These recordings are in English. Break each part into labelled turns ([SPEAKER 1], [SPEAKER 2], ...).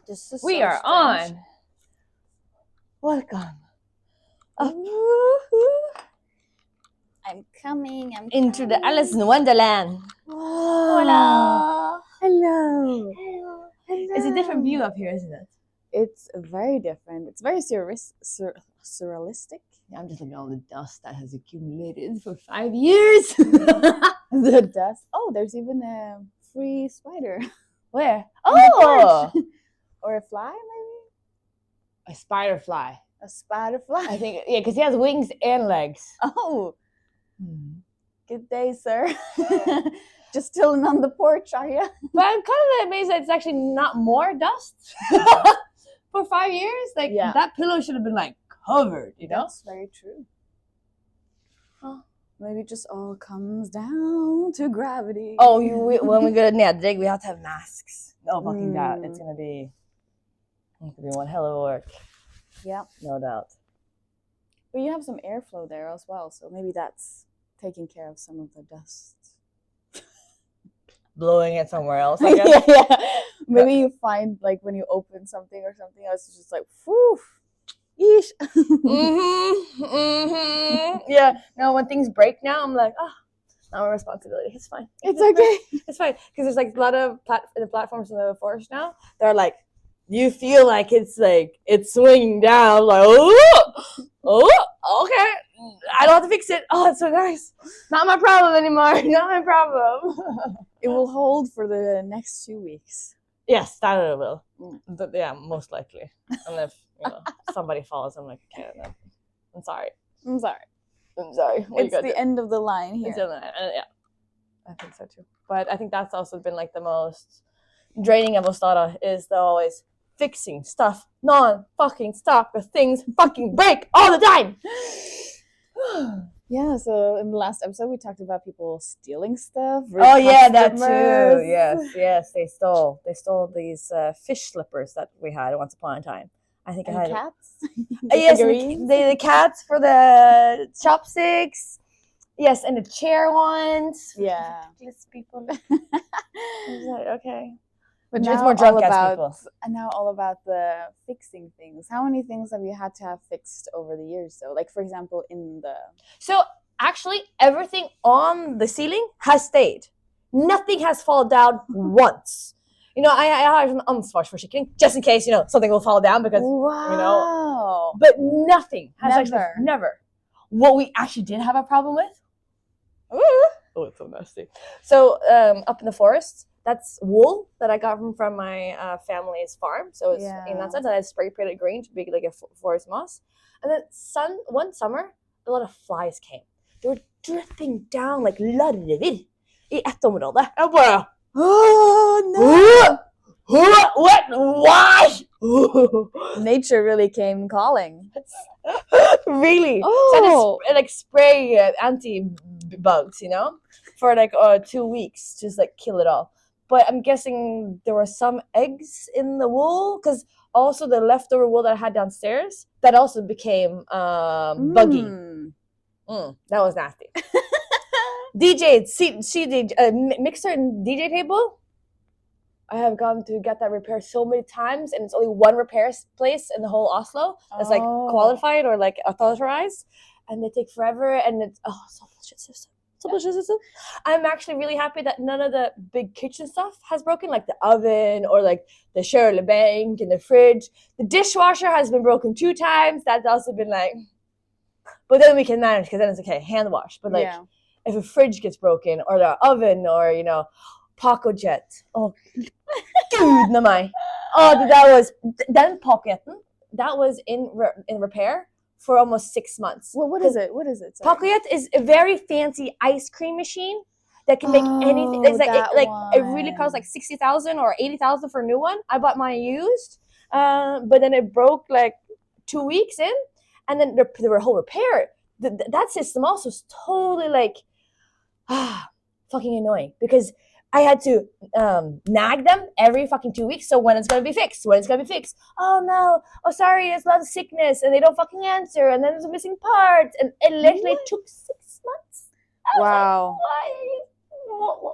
[SPEAKER 1] This is
[SPEAKER 2] We
[SPEAKER 1] so
[SPEAKER 2] are
[SPEAKER 1] strange.
[SPEAKER 2] on. Welcome.
[SPEAKER 1] I'm coming.
[SPEAKER 2] Into the Alice in Wonderland.
[SPEAKER 1] Hola.
[SPEAKER 2] Hello.
[SPEAKER 1] Hello.
[SPEAKER 2] It's a different view up here, isn't it?
[SPEAKER 1] It's very different. It's very surrealistic.
[SPEAKER 2] I'm just looking at all the dust that has accumulated for 5 years.
[SPEAKER 1] The dust. Oh, there's even a free spider.
[SPEAKER 2] Where?
[SPEAKER 1] On the
[SPEAKER 2] Oh!
[SPEAKER 1] porch. Or a fly, maybe?
[SPEAKER 2] A spider fly.
[SPEAKER 1] A spider fly.
[SPEAKER 2] I think, yeah, because he has wings and legs.
[SPEAKER 1] Oh. Good day, sir. Just chilling on the porch, are you?
[SPEAKER 2] But I'm kind of amazed that it's actually not more dust for 5 years. Like, that pillow should have been, like, covered, you know?
[SPEAKER 1] That's very true. Huh. Maybe it just all comes down to gravity.
[SPEAKER 2] Oh, when we go to Nedrig, we have to have masks. No fucking doubt. It's gonna be one hell of work.
[SPEAKER 1] Yeah.
[SPEAKER 2] No doubt.
[SPEAKER 1] But you have some airflow there as well, so maybe that's taking care of some of the dust.
[SPEAKER 2] Blowing it somewhere else, I guess.
[SPEAKER 1] Yeah. Maybe you find, like, when you open something or something else, it's just like, whew, yeesh.
[SPEAKER 2] Yeah. No, when things break now, I'm like, not my responsibility. It's fine.
[SPEAKER 1] It's okay.
[SPEAKER 2] It's fine. Because there's, like, a lot of the platforms in the forest now. They're like, you feel like it's swinging down. Like, okay. I don't have to fix it. Oh, it's so nice. Not my problem anymore. Not my problem.
[SPEAKER 1] It will hold for the next 2 weeks.
[SPEAKER 2] Yes, that it will. Yeah, most likely. And if somebody falls, I'm like, okay, no. I'm sorry.
[SPEAKER 1] It's the end of the line here.
[SPEAKER 2] Yeah, I think so too. But I think that's also been like the most draining of Ostara is the always fixing stuff non-fucking stop because things fucking break all the time.
[SPEAKER 1] Yeah, so in the last episode we talked about people stealing stuff.
[SPEAKER 2] Oh yeah, that too. Yes, they stole these fish slippers that we had once upon a time. I think
[SPEAKER 1] and
[SPEAKER 2] I had
[SPEAKER 1] cats.
[SPEAKER 2] Yes, the cats for the chopsticks. Yes, and the chair ones.
[SPEAKER 1] Yeah.
[SPEAKER 2] Ridiculous people. I was like, okay.
[SPEAKER 1] But
[SPEAKER 2] now
[SPEAKER 1] now all about the fixing things. How many things have you had to have fixed over the years though? Like, for example,
[SPEAKER 2] So actually everything on the ceiling has stayed. Nothing has fallen down once. I have an ansvarsforsikring just in case, something will fall down because, but nothing has never. What we actually did have a problem with. Oh, it's so nasty. So up in the forest, that's wool that I got from my family's farm. So it's in that sense, I had spray painted green to be like a forest moss. And then one summer, a lot of flies came. They were dripping down like larver I ett område. Jeg bare,
[SPEAKER 1] oh no!
[SPEAKER 2] What? Why?
[SPEAKER 1] Nature really came calling.
[SPEAKER 2] Really?
[SPEAKER 1] Oh.
[SPEAKER 2] So I just spray anti-bugs, for like 2 weeks, just like kill it all. But I'm guessing there were some eggs in the wool because also the leftover wool that I had downstairs that also became buggy. That was nasty. Mixer and DJ table. I have gone to get that repaired so many times, and it's only one repair place in the whole Oslo that's like qualified or like authorized, and they take forever. And it's so bullshit system. I'm actually really happy that none of the big kitchen stuff has broken, like the oven or like the Shirley bank and the fridge. The dishwasher has been broken 2 times. That's also been like, but then we can manage because then it's okay, hand wash. But like, if a fridge gets broken or the oven or Paco Jet. Oh, gud na meg. Oh, that was den pocketen. That was in repair for almost 6 months.
[SPEAKER 1] Well, what is it?
[SPEAKER 2] Pocket is a very fancy ice cream machine that can make anything. It's it really costs like 60,000 or 80,000 for a new one. I bought mine used, but then it broke like 2 weeks in, and then the whole repair. That system also is totally like fucking annoying because I had to nag them every fucking 2 weeks. So when it's gonna be fixed? Oh no! Oh sorry, there's a lot of sickness, and they don't fucking answer, and then there's a missing part, and it literally took 6 months.
[SPEAKER 1] Wow!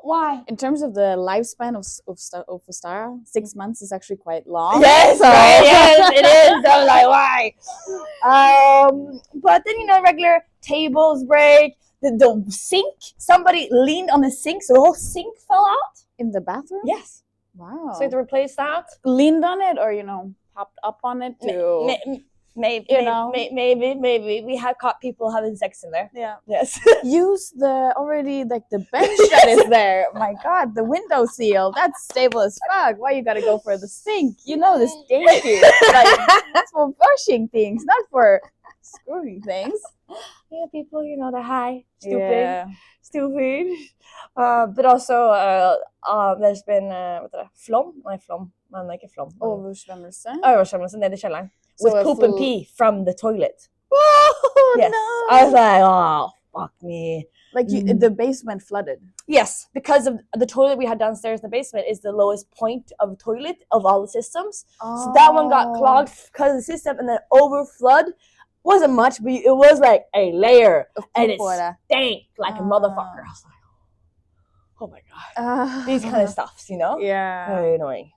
[SPEAKER 2] Why?
[SPEAKER 1] In terms of the lifespan of Ostara, 6 months is actually quite long.
[SPEAKER 2] Yes, right, yes, it is. I was like, why? But then, you know, regular tables break. The sink, somebody leaned on the sink, so the whole sink fell out.
[SPEAKER 1] In the bathroom?
[SPEAKER 2] Yes.
[SPEAKER 1] Wow.
[SPEAKER 2] So you have to replace that.
[SPEAKER 1] Leaned on it, or popped up on it to
[SPEAKER 2] Maybe we have caught people having sex in there.
[SPEAKER 1] yeah.
[SPEAKER 2] Yes.
[SPEAKER 1] Use the bench that is there. My God, the window seal, that's stable as fuck. Why you gotta go for the sink? You know this dainty. That's for brushing things, not for screwing things.
[SPEAKER 2] Yeah, people, you know, they're high,
[SPEAKER 1] Yeah.
[SPEAKER 2] stupid. But also, there's been flom. Man like a flom.
[SPEAKER 1] Oversvømmelse.
[SPEAKER 2] Oversvømmelse nede i kjelleren.
[SPEAKER 1] So
[SPEAKER 2] with poop and pee from the toilet.
[SPEAKER 1] Oh,
[SPEAKER 2] yes.
[SPEAKER 1] No.
[SPEAKER 2] I was like, oh, fuck me.
[SPEAKER 1] Like the basement flooded.
[SPEAKER 2] Yes, because of the toilet we had downstairs in the basement is the lowest point of toilet of all the systems. Oh. So that one got clogged because of the system, and then overflood wasn't much, but it was like a layer, and it stank like a motherfucker. I was like, oh my God. These kind of stuffs, you know?
[SPEAKER 1] Yeah.
[SPEAKER 2] Very annoying.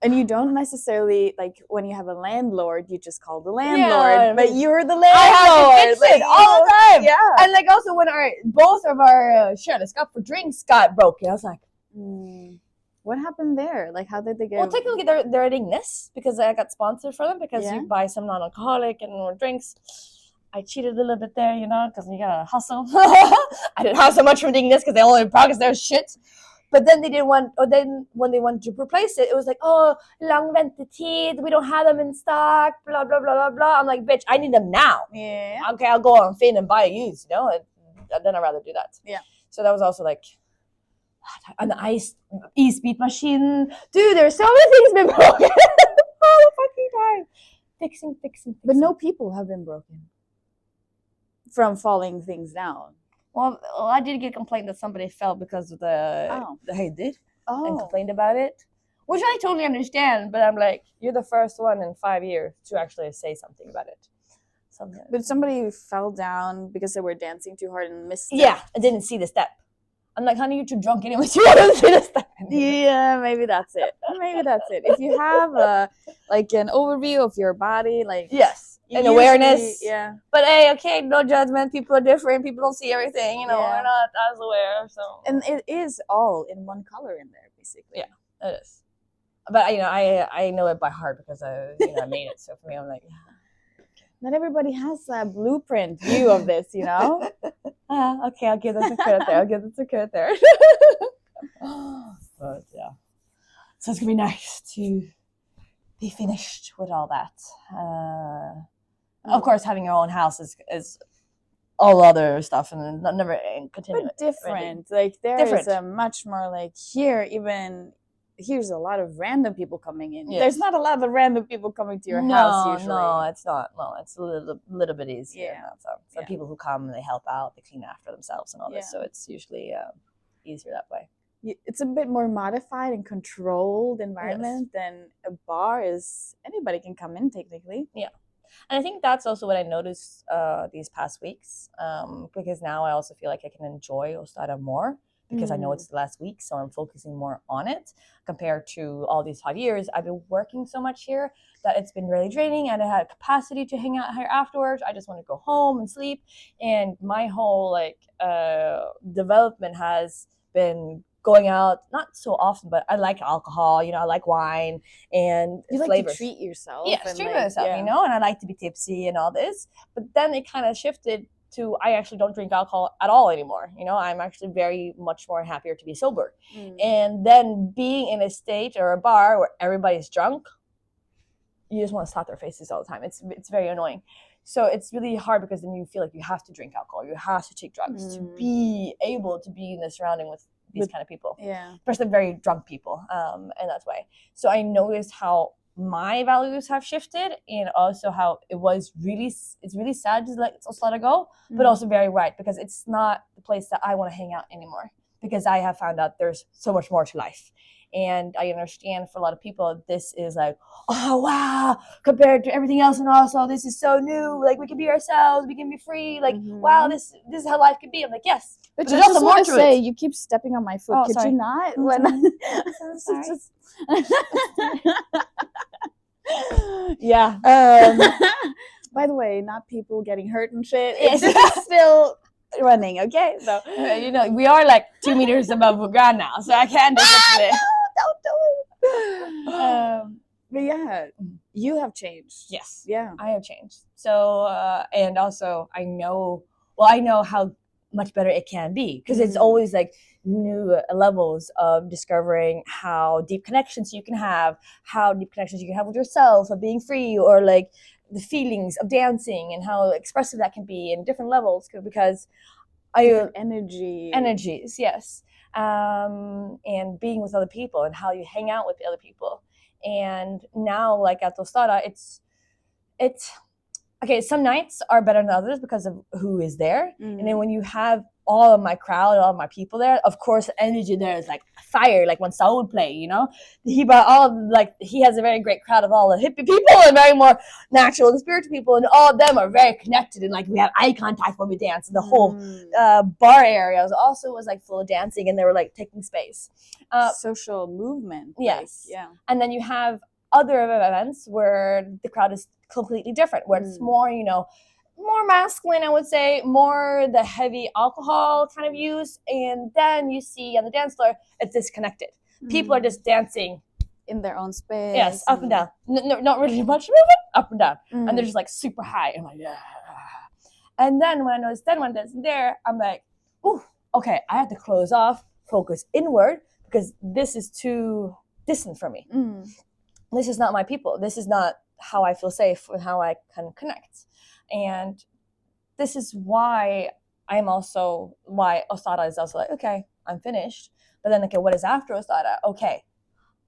[SPEAKER 1] And you don't necessarily, like, when you have a landlord, you just call the landlord, but you're the landlord.
[SPEAKER 2] I have to fix it all the time.
[SPEAKER 1] Yeah.
[SPEAKER 2] And like also when both of our the cup for drinks got broken, I was like,
[SPEAKER 1] what happened there? Like, how did they get?
[SPEAKER 2] Well, technically they're adding this because I got sponsored for them because you buy some non-alcoholic and more drinks. I cheated a little bit there, you know, because you gotta hustle. I didn't have so much from doing this because they only progress their shit. But then they didn't want, or then when they wanted to replace it, it was like, oh, lang ventetid, we don't have them in stock, blah, blah, blah, blah, blah. I'm like, bitch, I need them now.
[SPEAKER 1] Yeah.
[SPEAKER 2] Okay, I'll go on Finn and buy a used, you know, and then I'd rather do that.
[SPEAKER 1] Yeah.
[SPEAKER 2] So that was also like, an e-speed machine. Dude, there's so many things been broken all the fucking time. Fixing.
[SPEAKER 1] But no people have been broken from falling things down.
[SPEAKER 2] Well, I did get a complaint that somebody fell because of the höjder and complained about it, which I totally understand. But I'm like, you're the first one in 5 years to actually say something about it.
[SPEAKER 1] But somebody fell down because they were dancing too hard and missed it.
[SPEAKER 2] Yeah, I didn't see the step. I'm like, honey, you're too drunk anyway. You want to see the step?
[SPEAKER 1] Yeah, maybe that's it. If you have an overview of your body, like
[SPEAKER 2] yes. And awareness.
[SPEAKER 1] Yeah.
[SPEAKER 2] But hey, okay, no judgment. People are different. People don't see everything. You know, we're not as aware. So.
[SPEAKER 1] And it is all in one color in there, basically.
[SPEAKER 2] Yeah, it is. But, you know, I know it by heart because I made it. So for me, I'm like, yeah.
[SPEAKER 1] Not everybody has a blueprint view of this, you know?
[SPEAKER 2] Okay, I'll give them some credit there. But, yeah. So it's going to be nice to be finished with all that. Of course, having your own house is all other stuff and never continue.
[SPEAKER 1] But different. Like there is a much more like here's a lot of random people coming in. Yes. There's not a lot of random people coming to your house usually.
[SPEAKER 2] No, it's not. No, it's a little bit easier.
[SPEAKER 1] Yeah.
[SPEAKER 2] Some people who come and they help out, they clean after themselves and all this. So it's usually easier that way.
[SPEAKER 1] It's a bit more modified and controlled environment than a bar is. Anybody can come in technically.
[SPEAKER 2] Yeah. And I think that's also what I noticed these past weeks, because now I also feel like I can enjoy Ostara more because I know it's the last week, so I'm focusing more on it compared to all these 5 years. I've been working so much here that it's been really draining, and I had capacity to hang out here afterwards. I just want to go home and sleep, and my whole development has been going out, not so often, but I like alcohol, you know, I like wine and
[SPEAKER 1] you
[SPEAKER 2] flavors.
[SPEAKER 1] Like to treat yourself.
[SPEAKER 2] Yeah, treat myself, you know, and I like to be tipsy and all this. But then it kind of shifted to I actually don't drink alcohol at all anymore. You know, I'm actually very much more happier to be sober. And then being in a state or a bar where everybody's drunk, you just want to slap their faces all the time. It's very annoying. So it's really hard because then you feel like you have to drink alcohol, you have to take drugs to be able to be in the surrounding with these kind of people, especially very drunk people, and that's why. So I noticed how my values have shifted, and also how it's really sad to let Oslo go, but also very right because it's not the place that I want to hang out anymore because I have found out there's so much more to life, And I understand for a lot of people, this is like, oh wow, compared to everything else in Oslo, this is so new. Like we can be ourselves, we can be free. Like wow, this is how life can be. I'm like, yes,
[SPEAKER 1] but
[SPEAKER 2] there's also more to it.
[SPEAKER 1] you keep stepping on my foot.
[SPEAKER 2] Oh,
[SPEAKER 1] Could
[SPEAKER 2] sorry.
[SPEAKER 1] you not?
[SPEAKER 2] I'm sorry.
[SPEAKER 1] Yeah. By the way, not people getting hurt and shit.
[SPEAKER 2] Yes.
[SPEAKER 1] This is still running, okay? So
[SPEAKER 2] You know, we are like 2 meters above the ground now, so I can't do it.
[SPEAKER 1] don't do it. But yeah, you have changed.
[SPEAKER 2] Yes.
[SPEAKER 1] Yeah.
[SPEAKER 2] I have changed. So, and also I know how much better it can be, because it's always like new levels of discovering how deep connections you can have with yourself, of being free, or like the feelings of dancing and how expressive that can be in different levels, because energies, yes. And being with other people and how you hang out with the other people. And now, like at Ostara, it's okay. Some nights are better than others because of who is there. And then when you have all of my crowd, all of my people there, of course, the energy there is like fire. Like when Saul would play, you know, he has a very great crowd of all the hippie people and very more natural and spiritual people, and all of them are very connected, and like we have eye contact when we dance. And the whole bar area was like full of dancing, and they were like taking space.
[SPEAKER 1] Social movement.
[SPEAKER 2] Yes.
[SPEAKER 1] Like, yeah.
[SPEAKER 2] And then you have other events where the crowd is completely different, where it's more, you know, more masculine, I would say, more the heavy alcohol kind of use. And then you see on the dance floor, it's disconnected. People are just dancing
[SPEAKER 1] in their own space.
[SPEAKER 2] Yes, up and down. No, not really much movement, up and down. And they're just like super high. I'm like, yeah. And then when I noticed when that's there, I'm like, ooh, okay, I have to close off, focus inward, because this is too distant for me. This is not my people. This is not how I feel safe and how I can connect. And this is why Ostara is also like, okay, I'm finished. But then, okay, what is after Ostara? Okay,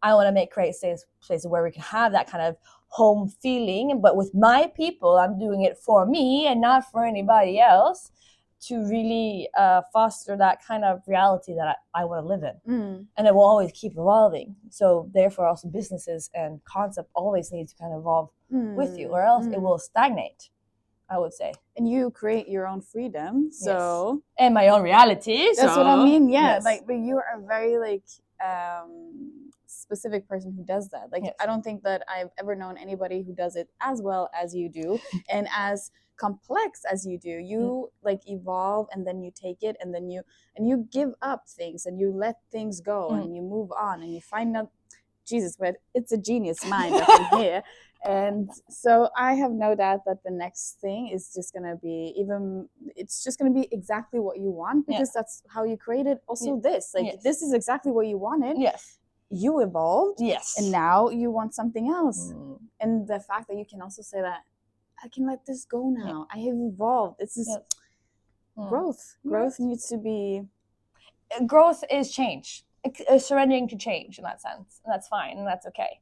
[SPEAKER 2] I want to create spaces where we can have that kind of home feeling, but with my people. I'm doing it for me and not for anybody else, to really foster that kind of reality that I want to live in. And it will always keep evolving. So therefore also businesses and concept always need to kind of evolve with you, or else it will stagnate, I would say.
[SPEAKER 1] And you create your own freedom. So
[SPEAKER 2] yes. And my own reality.
[SPEAKER 1] That's what I mean. Yeah. Yes. Like, but you are a very like specific person who does that. Like, yes. I don't think that I've ever known anybody who does it as well as you do and as complex as you do. You like evolve, and then you take it, and then you give up things, and you let things go, and you move on, and you find out, Jesus, but it's a genius mind up in here. And so I have no doubt that the next thing is just going to be it's just going to be exactly what you want, because that's how you created also this. Like, this is exactly what you wanted.
[SPEAKER 2] Yes.
[SPEAKER 1] You evolved.
[SPEAKER 2] Yes.
[SPEAKER 1] And now you want something else. And the fact that you can also say that, I can let this go now. I have evolved. This is growth. Growth needs to be...
[SPEAKER 2] Growth is change. Surrendering to change in that sense. And that's fine. And that's okay.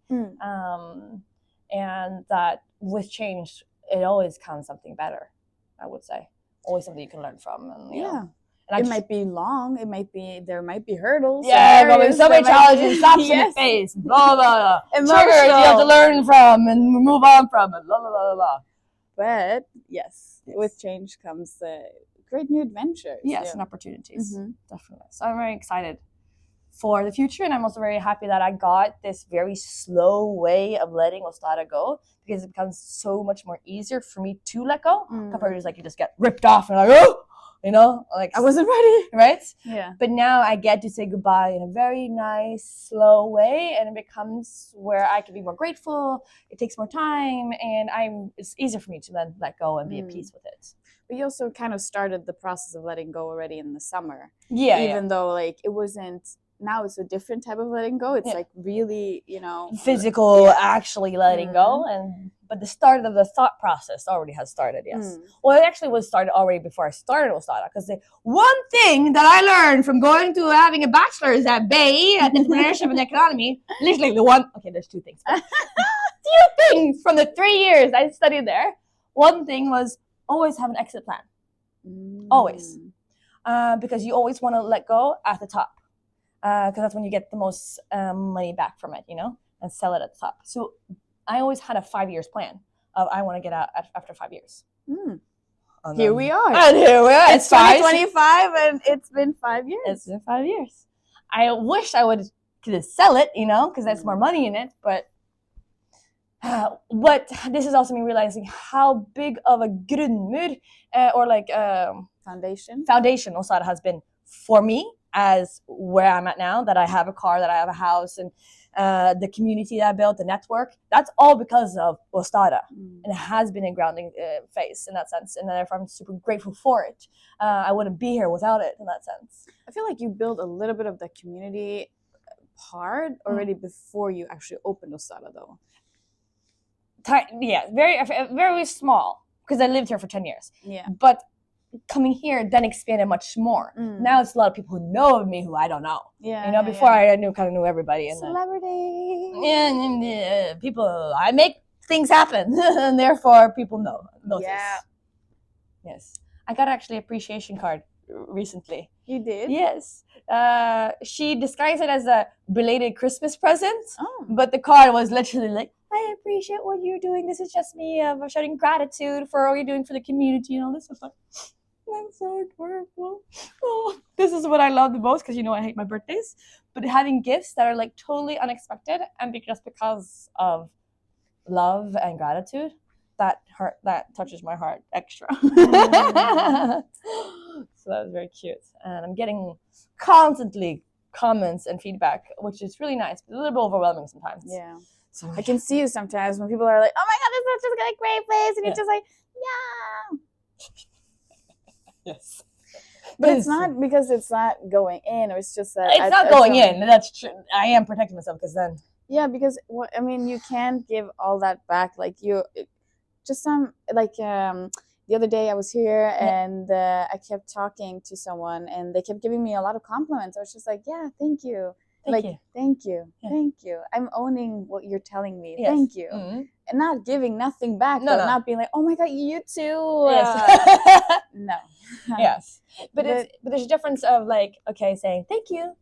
[SPEAKER 2] And that with change, it always comes something better, I would say. Always something you can learn from. And, you know. And
[SPEAKER 1] might be long. There might be hurdles.
[SPEAKER 2] Yeah, there's so many challenges. Slaps in the face. Blah, blah, blah. Triggers you have to learn from and move on from. And blah, blah, blah, blah.
[SPEAKER 1] But yes, with change comes great new adventures.
[SPEAKER 2] Yes, and opportunities. Definitely. So I'm very excited for the future, and I'm also very happy that I got this very slow way of letting Ostara go, because it becomes so much more easier for me to let go compared to just like you just get ripped off and like, oh, you know, like
[SPEAKER 1] I wasn't ready,
[SPEAKER 2] right?
[SPEAKER 1] Yeah.
[SPEAKER 2] But now I get to say goodbye in a very nice, slow way, and it becomes where I can be more grateful. It takes more time, and it's easier for me to then let go and be at peace with it.
[SPEAKER 1] But you also kind of started the process of letting go already in the summer.
[SPEAKER 2] Yeah.
[SPEAKER 1] Even though like it wasn't. Now it's a different type of letting go. It's like really, you know,
[SPEAKER 2] physical, actually letting go. But the start of the thought process already has started. Yes. Well, it actually was started already before I started Ostara, because the one thing that I learned from going to having a bachelor's at Bay at entrepreneurship and economy, literally the one. Okay, there's two things. Few things from the 3 years I studied there. One thing was always have an exit plan. Always, because you always want to let go at the top. because that's when you get the most money back from it, and sell it at the top. So I always had a 5 years plan of I want to get out after 5 years.
[SPEAKER 1] Here we are.
[SPEAKER 2] And here we are.
[SPEAKER 1] It's 2025 and it's been 5 years.
[SPEAKER 2] It's been 5 years. I wish I could sell it, because there's more money in it, but this is also me realizing how big of a grunnmur or like
[SPEAKER 1] Foundation
[SPEAKER 2] Ostara has been for me as where I'm at now, that I have a car, that I have a house, and the community that I built, the network. That's all because of Ostara, and it has been a grounding phase in that sense, and therefore I'm super grateful for it. I wouldn't be here without it in that sense.
[SPEAKER 1] I feel like you built a little bit of the community part already before you actually opened Ostara, though.
[SPEAKER 2] Yeah, very, very small, because I lived here for 10 years.
[SPEAKER 1] Yeah.
[SPEAKER 2] But coming here then expanded much more. Now it's a lot of people who know of me who I don't know.
[SPEAKER 1] Yeah.
[SPEAKER 2] Before I kind of knew everybody. And
[SPEAKER 1] celebrity.
[SPEAKER 2] And people, I make things happen, and therefore people notice.
[SPEAKER 1] Yeah.
[SPEAKER 2] Yes. I got actually an appreciation card recently.
[SPEAKER 1] You did?
[SPEAKER 2] Yes. She disguised it as a belated Christmas present,
[SPEAKER 1] but
[SPEAKER 2] the card was literally like, I appreciate what you're doing. This is just me showing gratitude for all you're doing for the community and all this stuff. That's so adorable. Oh, this is what I love the most, because I hate my birthdays. But having gifts that are like totally unexpected and just because of love and gratitude, that touches my heart extra. So that was very cute. And I'm getting constantly comments and feedback, which is really nice, but a little bit overwhelming sometimes.
[SPEAKER 1] Yeah. So I can see you sometimes when people are like, "Oh my God, this is just a great place," and you're just like, "Yeah."
[SPEAKER 2] Yes.
[SPEAKER 1] But it's not because it's not going in, or it's just that
[SPEAKER 2] it's not going in. That's true. I am protecting myself, because then.
[SPEAKER 1] Yeah, because you can't give all that back. Like the other day I was here and I kept talking to someone and they kept giving me a lot of compliments. I was just like, yeah, thank you. Thank you.
[SPEAKER 2] Yeah.
[SPEAKER 1] Thank you. I'm owning what you're telling me.
[SPEAKER 2] Yes.
[SPEAKER 1] Thank you.
[SPEAKER 2] Mm-hmm.
[SPEAKER 1] And not giving nothing back.
[SPEAKER 2] No.
[SPEAKER 1] Not being like, oh my God, you too.
[SPEAKER 2] Yes.
[SPEAKER 1] No.
[SPEAKER 2] Yes. But there's a difference of like, okay, saying thank you,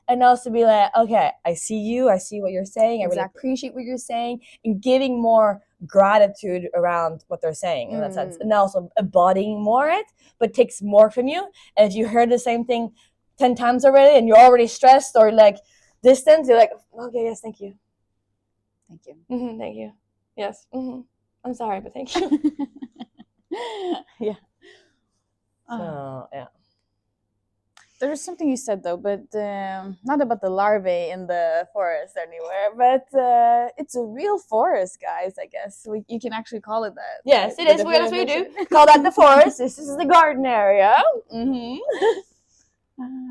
[SPEAKER 2] and also be like, okay, I see you, I see what you're saying, I really appreciate what you're saying, and giving more gratitude around what they're saying in that sense, and also embodying more it, but takes more from you. And if you heard the same thing 10 times already and you're already stressed or like distant, you're like, okay, yes, thank you.
[SPEAKER 1] Thank you.
[SPEAKER 2] Mm-hmm, thank you. Yes. Mm-hmm. I'm sorry, but thank you.
[SPEAKER 1] Yeah.
[SPEAKER 2] So, yeah.
[SPEAKER 1] There was something you said though, but not about the larvae in the forest anywhere, but it's a real forest, guys, I guess. You can actually call it that.
[SPEAKER 2] Yes, it is. That's what we do. Call that the forest. This is the garden area. Mm-hmm.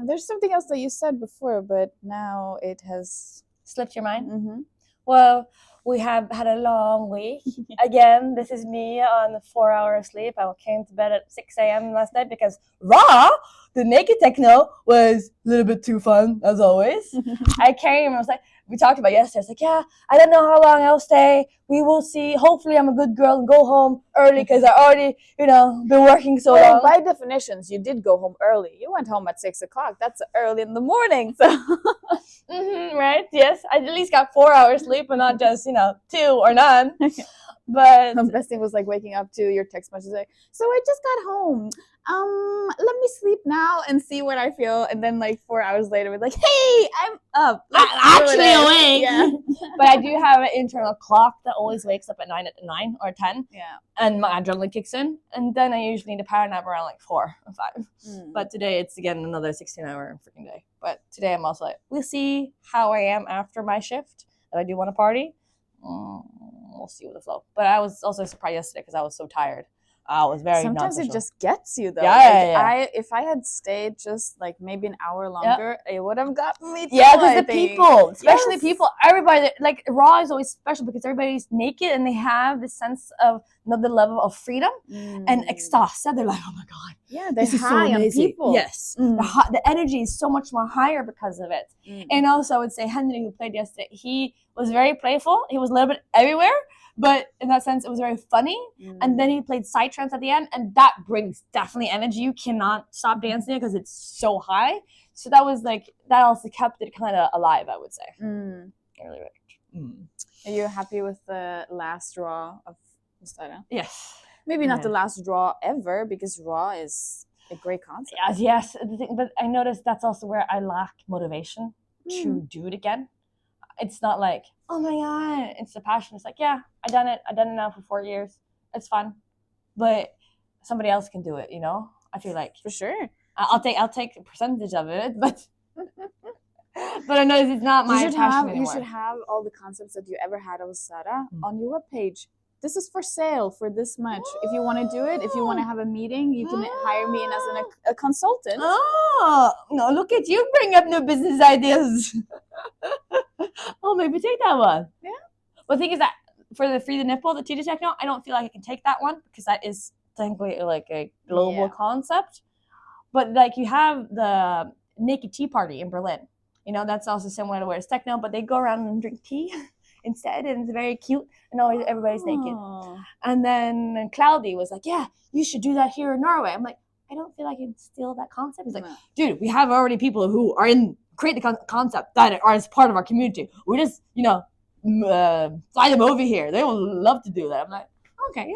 [SPEAKER 1] There's something else that you said before, but now it has
[SPEAKER 2] slipped your mind.
[SPEAKER 1] Mm-hmm.
[SPEAKER 2] Well, we have had a long week. Again, this is me on the 4-hour sleep. I came to bed at 6 a.m. last night because the naked techno was a little bit too fun, as always. I came and I was like, we talked about yesterday. I was like, yeah, I don't know how long I'll stay. We will see. Hopefully I'm a good girl and go home early because I already, been working so long.
[SPEAKER 1] By definitions, you did go home early. You went home at 6 o'clock. That's early in the morning. So.
[SPEAKER 2] Right? Yes. I at least got 4 hours sleep and not just, 2 or none. But
[SPEAKER 1] the best thing was like waking up to your text message like, so I just got home. Let me sleep now and see what I feel. And then like 4 hours later, we're like, hey, I'm up.
[SPEAKER 2] I'm actually awake.
[SPEAKER 1] Yeah.
[SPEAKER 2] But I do have an internal clock that always wakes up at 9 or 10.
[SPEAKER 1] Yeah.
[SPEAKER 2] And my adrenaline kicks in. And then I usually need a power nap around like 4 or 5. But today it's again another 16-hour freaking day. But today I'm also like, we'll see how I am after my shift. If I do want to party. We'll see with the flow. But I was also surprised yesterday because I was so tired. I was very
[SPEAKER 1] sometimes it just gets you though. If I had stayed just like maybe an hour longer, it would have gotten me too.
[SPEAKER 2] Yeah, because the people, especially people, everybody, like Raw is always special because everybody's naked and they have this sense of another level of freedom and ecstasy. They're like, oh my God.
[SPEAKER 1] Yeah, they're high on people.
[SPEAKER 2] Yes. The energy is so much more higher because of it. And also I would say Henry, who played yesterday, he was very playful. He was a little bit everywhere. But in that sense, it was very funny. And then he played psytrance at the end, and that brings definitely energy. You cannot stop dancing because it's so high. So that was like, that also kept it kind of alive, I would say. Really right.
[SPEAKER 1] Are you happy with the last draw of Ostara?
[SPEAKER 2] Yes.
[SPEAKER 1] Maybe not the last draw ever, because Raw is a great concept.
[SPEAKER 2] Yes. But I noticed that's also where I lack motivation to do it again. It's not like, oh my God, it's the passion. It's like, yeah, I've done it now for 4 years. It's fun. But somebody else can do it, you know? I feel like.
[SPEAKER 1] For sure.
[SPEAKER 2] I'll take a percentage of it, but I know it's not my passion anymore.
[SPEAKER 1] You should have all the concepts that you ever had of Ostara on your webpage. This is for sale for this much. If you want to do it, if you want to have a meeting, you can hire me in as a consultant.
[SPEAKER 2] Oh, no, look at you bring up new business ideas. Oh, maybe take that one. Yeah. Well, the thing is that for the Free the Nipple, the Tita Techno, I don't feel like I can take that one because that is technically like a global concept. But like you have the Naked Tea Party in Berlin. You know, that's also similar to where it's techno, but they go around and drink tea instead, and it's very cute, and always everybody's naked. And then Cloudy was like, yeah, you should do that here in Norway. I'm like, I don't feel like I can steal that concept. He's like, dude, we have already people who are create the concept that are as part of our community. We just, fly them over here. They will love to do that. I'm like, okay,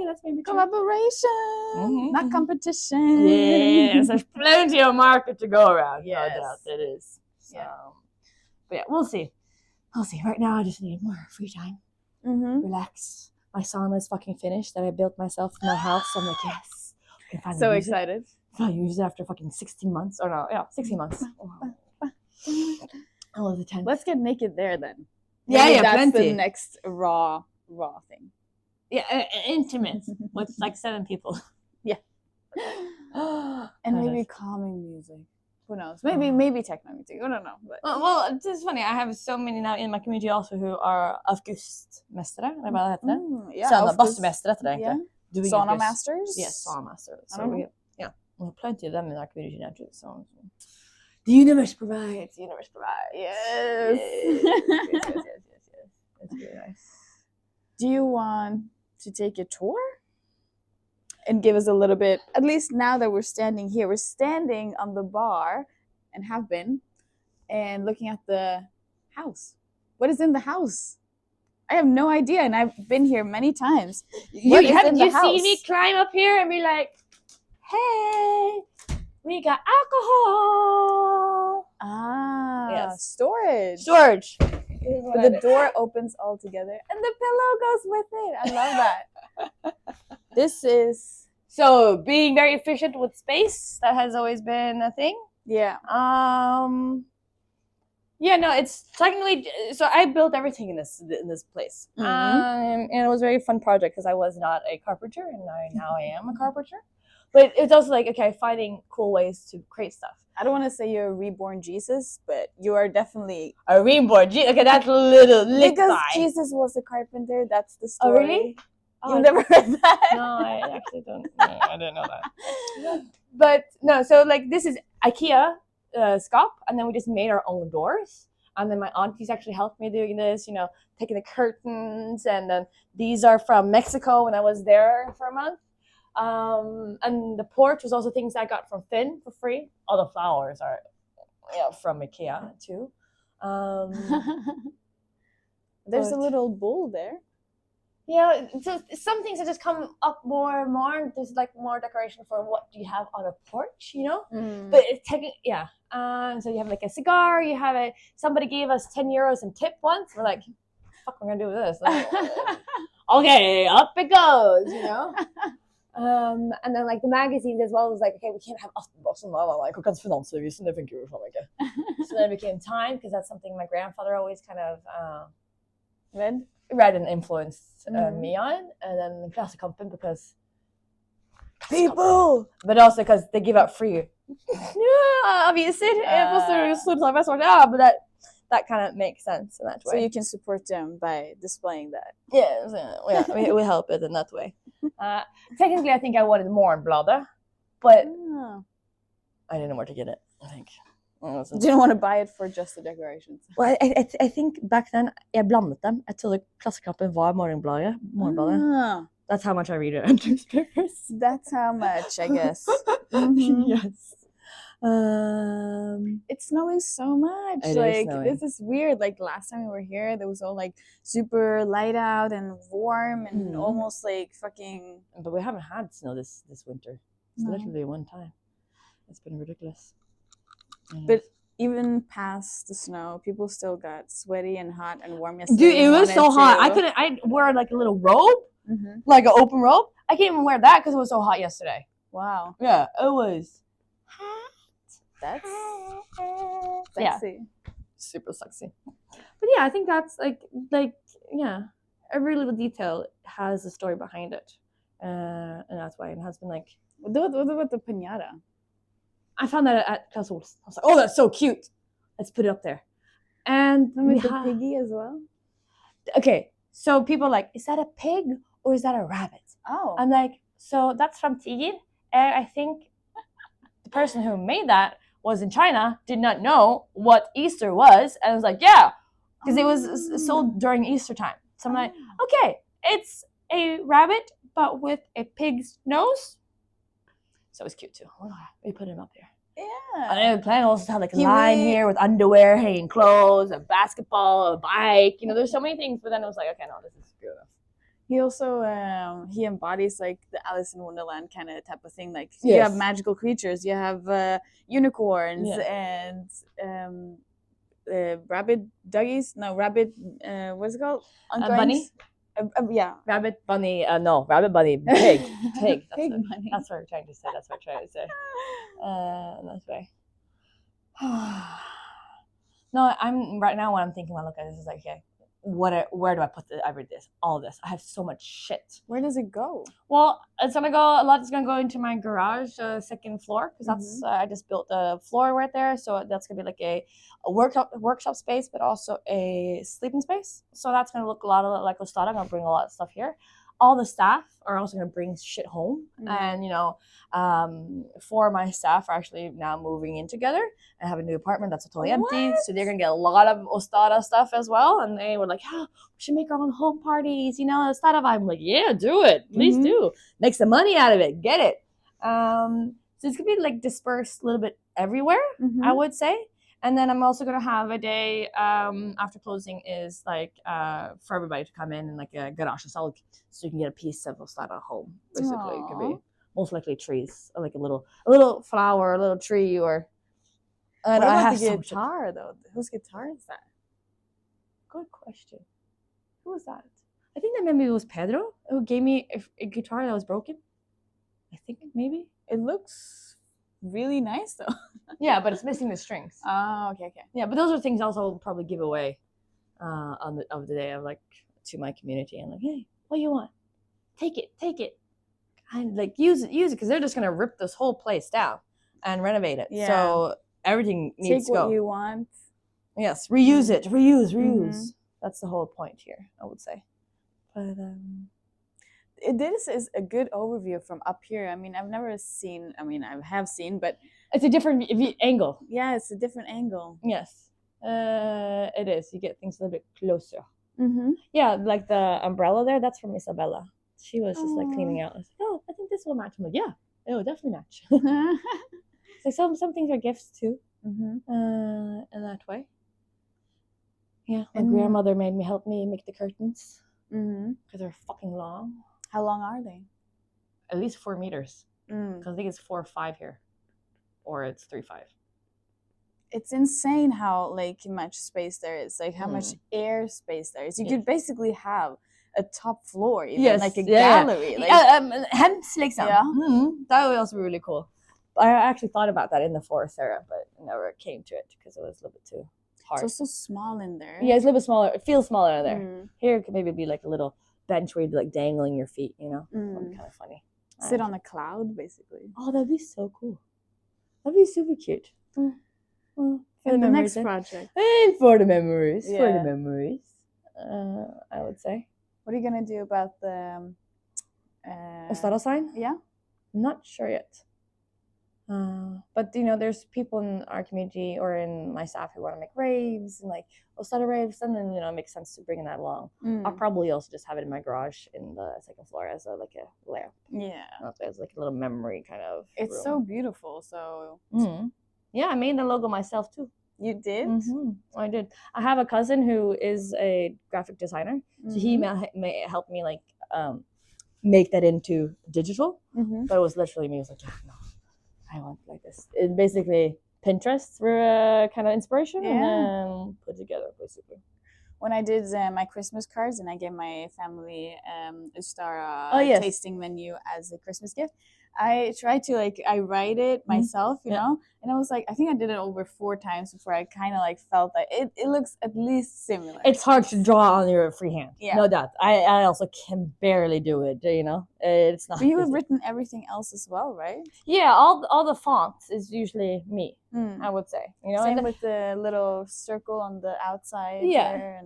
[SPEAKER 2] that's maybe true.
[SPEAKER 1] Collaboration, not competition.
[SPEAKER 2] Yes, there's plenty of market to go around.
[SPEAKER 1] Yes.
[SPEAKER 2] No doubt it is. So, but yeah, we'll see. Right now, I just need more free time. Relax. My sauna is fucking finished that I built myself in my house. I'm like, yes.
[SPEAKER 1] So excited.
[SPEAKER 2] I use it after fucking 16 months. Or no, 16 months. I love the tent.
[SPEAKER 1] Let's get naked there then.
[SPEAKER 2] Maybe
[SPEAKER 1] that's
[SPEAKER 2] plenty.
[SPEAKER 1] The next raw thing.
[SPEAKER 2] Yeah, intimate with like 7 people.
[SPEAKER 1] Yeah. And maybe calming music. Who knows? Maybe techno music. I don't know. But.
[SPEAKER 2] Well, it's just funny. I have so many now in my community also who are August-mestere. Eller vad heter det? Badstumästare heter det egentligen.
[SPEAKER 1] Sauna masters?
[SPEAKER 2] Yes, sauna masters. So we have plenty of them in our community now too. So the universe provides.
[SPEAKER 1] Yes.
[SPEAKER 2] Yes. It's really nice.
[SPEAKER 1] Do you want to take a tour? And give us a little bit, at least now that we're standing here, we're standing on the bar and have been, and looking at the house. What is in the house? I have no idea, and I've been here many times.
[SPEAKER 2] You see me climb up here and be like, hey, we got alcohol.
[SPEAKER 1] Yes. Storage.
[SPEAKER 2] But
[SPEAKER 1] the door opens all together, and the pillow goes with it. I love that. This is
[SPEAKER 2] so being very efficient with space. That has always been a thing.
[SPEAKER 1] Yeah.
[SPEAKER 2] It's technically so. I built everything in this place, and it was a very fun project because I was not a carpenter, and now I am a carpenter. But it's also like finding cool ways to create stuff.
[SPEAKER 1] I don't want to say you're a reborn Jesus, but you are definitely
[SPEAKER 2] a reborn Jesus. Okay, that's a little
[SPEAKER 1] because Jesus was a carpenter. That's the story.
[SPEAKER 2] Oh, really?
[SPEAKER 1] You've never heard that?
[SPEAKER 2] No, I actually don't. No, I didn't know that. But no, so like this is IKEA skap, and then we just made our own doors. And then my aunties actually helped me doing this, taking the curtains. And then these are from Mexico when I was there for a month. And the porch was also things I got from Finn for free. All the flowers are from IKEA too.
[SPEAKER 1] There's a little bull there.
[SPEAKER 2] Yeah, so some things that just come up more and more. There's like more decoration for what do you have on a porch, But it's so you have like a cigar. You have somebody gave us 10 euros in tip once. We're like, fuck, we're gonna do with this. Like, okay, up it goes, And then like the magazines as well was like, okay, we can't have Aftenposten. Like, Finansavisen, det funker jo ikke. So then it became Time because that's something my grandfather always kind of read and influenced me on, and then Klassekampen because
[SPEAKER 1] people,
[SPEAKER 2] but also because they give out free aviser. But that kind of makes sense in that way.
[SPEAKER 1] So you can support them by displaying that.
[SPEAKER 2] Yes, we help it in that way. Technically, I think I wanted more in Bladet, but I didn't know where to get it. I think
[SPEAKER 1] Didn't want to buy it for just the decorations.
[SPEAKER 2] Well, I think back then jeg blandet dem. Jeg trodde Klassekampen var Morgenbladet. That's how much I read it on newspapers.
[SPEAKER 1] That's how much, I guess.
[SPEAKER 2] Yes.
[SPEAKER 1] It's snowing so much.
[SPEAKER 2] It is
[SPEAKER 1] like
[SPEAKER 2] snowing.
[SPEAKER 1] this is weird. Like last time we were here, there was all like super light out and warm and almost like fucking.
[SPEAKER 2] But we haven't had snow this winter. It's literally one time. It's been ridiculous.
[SPEAKER 1] But even past the snow, people still got sweaty and hot and warm yesterday.
[SPEAKER 2] Dude, it was so hot. I wore like a little robe, like an open robe. I can't even wear that because it was so hot yesterday.
[SPEAKER 1] Wow.
[SPEAKER 2] Yeah, it was hot.
[SPEAKER 1] That's sexy.
[SPEAKER 2] Yeah. Super sexy. But yeah, I think that's like yeah, every little detail has a story behind it, and that's why it has been like.
[SPEAKER 1] What about the piñata?
[SPEAKER 2] I found that at Klaus Olsson. I was like, oh, that's so cute. Let's put it up there. And
[SPEAKER 1] with the piggy as well.
[SPEAKER 2] Okay, so people are like, is that a pig or is that a rabbit?
[SPEAKER 1] Oh.
[SPEAKER 2] I'm like, so that's from Tiger. And I think the person who made that was in China, did not know what Easter was. And I was like, yeah, because it was sold during Easter time. So I'm like, okay, it's a rabbit, but with a pig's nose. So it was cute too. Oh, we put him up there.
[SPEAKER 1] Yeah.
[SPEAKER 2] And the plan also to have like a line here with underwear, hanging clothes, a basketball, a bike. You know, there's so many things. But then it was like, okay, no, this is good enough.
[SPEAKER 1] He also he embodies like the Alice in Wonderland kind of type of thing. Like you have magical creatures, you have unicorns and rabbit doggies. No, rabbit. What's it called?
[SPEAKER 2] Bunny.
[SPEAKER 1] Yeah.
[SPEAKER 2] Rabbit, bunny. No, rabbit, bunny, pig. Pig.
[SPEAKER 1] Pig bunny.
[SPEAKER 2] That's what we're trying to say. That's what I'm trying to say. That's right. No, I'm right now when I'm thinking when I look at this is like, okay, where do I put all of this? I have so much shit.
[SPEAKER 1] Where does it go?
[SPEAKER 2] Well, it's gonna go. A lot is gonna go into my garage, second floor, because that's I just built a floor right there, so that's gonna be like a workshop space, but also a sleeping space. So that's gonna look a lot like Ostara. I'm gonna bring a lot of stuff here. All the staff are also gonna bring shit home, and you know, 4 of my staff are actually now moving in together and have a new apartment that's totally empty. So they're gonna get a lot of Ostara stuff as well. And they were like, "Oh, we should make our own home parties." You know, Ostara vibe. I'm like, "Yeah, do it. Please do. Make some money out of it. Get it." So it's gonna be like dispersed a little bit everywhere, I would say. And then I'm also gonna have a day after closing is like for everybody to come in and like a garage so you can get a piece of Ostara home. Basically, it could be most likely trees, or like a little flower, a little tree, or.
[SPEAKER 1] What about the guitar though? Whose guitar is that?
[SPEAKER 2] Good question. Who was that? I think that maybe it was Pedro who gave me a guitar that was broken. I think maybe
[SPEAKER 1] it looks really nice though.
[SPEAKER 2] Yeah, but it's missing the strings.
[SPEAKER 1] Oh, okay.
[SPEAKER 2] Yeah, but those are things also I'll probably give away on the day of like to my community. I'm like, hey, what do you want? Take it. And like use it because they're just gonna rip this whole place down and renovate it. Yeah. So everything needs to go.
[SPEAKER 1] Take what you want.
[SPEAKER 2] Yes, reuse it. Reuse. That's the whole point here, I would say. But
[SPEAKER 1] this is a good overview from up here. I mean, I've never seen. I mean, I have seen, but
[SPEAKER 2] it's a different angle.
[SPEAKER 1] Yeah, it's a different angle.
[SPEAKER 2] Yes, it is. You get things a little bit closer. Yeah, like the umbrella there. That's from Isabella. She was just like cleaning out. I was like, oh, I think this will match. I'm like, yeah, it will definitely match. So some things are gifts too. In that way. Yeah, my grandmother made me help me make the curtains because they're fucking long.
[SPEAKER 1] How long are they?
[SPEAKER 2] At least 4 meters. Because I think it's 4 or 5 here, or it's 3-5.
[SPEAKER 1] It's insane how like much space there is. Like how much air space there is. You could basically have a top floor, even like a gallery. Like,
[SPEAKER 2] hems liksom. That would also be really cool. I actually thought about that in the forest area, but never came to it because it was a little bit too hard.
[SPEAKER 1] It's also small in there.
[SPEAKER 2] Yeah, it's a little bit smaller. It feels smaller in there. Here it could maybe be like a little bench where you'd be like dangling your feet, you know? That'd be kind of funny.
[SPEAKER 1] Sit on a cloud, basically.
[SPEAKER 2] Oh, that'd be so cool. That'd be super cute.
[SPEAKER 1] Well, for the next project.
[SPEAKER 2] And for the memories. Yeah. For the memories. I would say.
[SPEAKER 1] What are you going to do about the...
[SPEAKER 2] Ostara sign?
[SPEAKER 1] Yeah.
[SPEAKER 2] I'm not sure yet. But there's people in our community or in my staff who want to make raves and like Ostara raves, and then it makes sense to bring that along. I'll probably also just have it in my garage in the second floor as a lamp.
[SPEAKER 1] Yeah,
[SPEAKER 2] as like a little memory kind of.
[SPEAKER 1] It's
[SPEAKER 2] room.
[SPEAKER 1] so beautiful. So
[SPEAKER 2] yeah, I made the logo myself too.
[SPEAKER 1] You did?
[SPEAKER 2] I did. I have a cousin who is a graphic designer, so he may help me like make that into digital. But it was literally me. I was like, no, I want like this. It basically Pinterest for kind of inspiration and then put together basically.
[SPEAKER 1] When I did my Christmas cards and I gave my family Ostara tasting menu as a Christmas gift, I tried to I write it myself, you know, and I was like, I think I did it over 4 times before I kind of felt that it looks at least similar.
[SPEAKER 2] It's hard to draw on your free hand, no doubt. I also can barely do it, it's not.
[SPEAKER 1] But you have written everything else as well, right?
[SPEAKER 2] Yeah, all the fonts is usually me, I would say.
[SPEAKER 1] Same with the little circle on the outside there,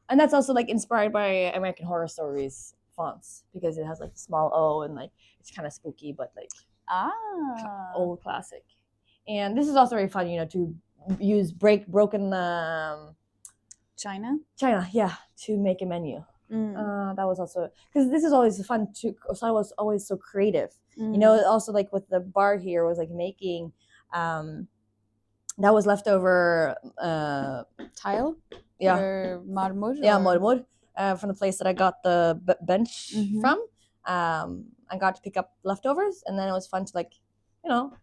[SPEAKER 2] and that's also inspired by American Horror Stories fonts because it has the small O and it's kind of spooky but old classic. And this is also very fun, to use broken
[SPEAKER 1] China,
[SPEAKER 2] to make a menu. That was also because this is always fun too. So I was always so creative. Also with the bar here was making that was leftover
[SPEAKER 1] tile. Or marmor.
[SPEAKER 2] Yeah, marmor. From the place that I got the bench from. I got to pick up leftovers, and then it was fun to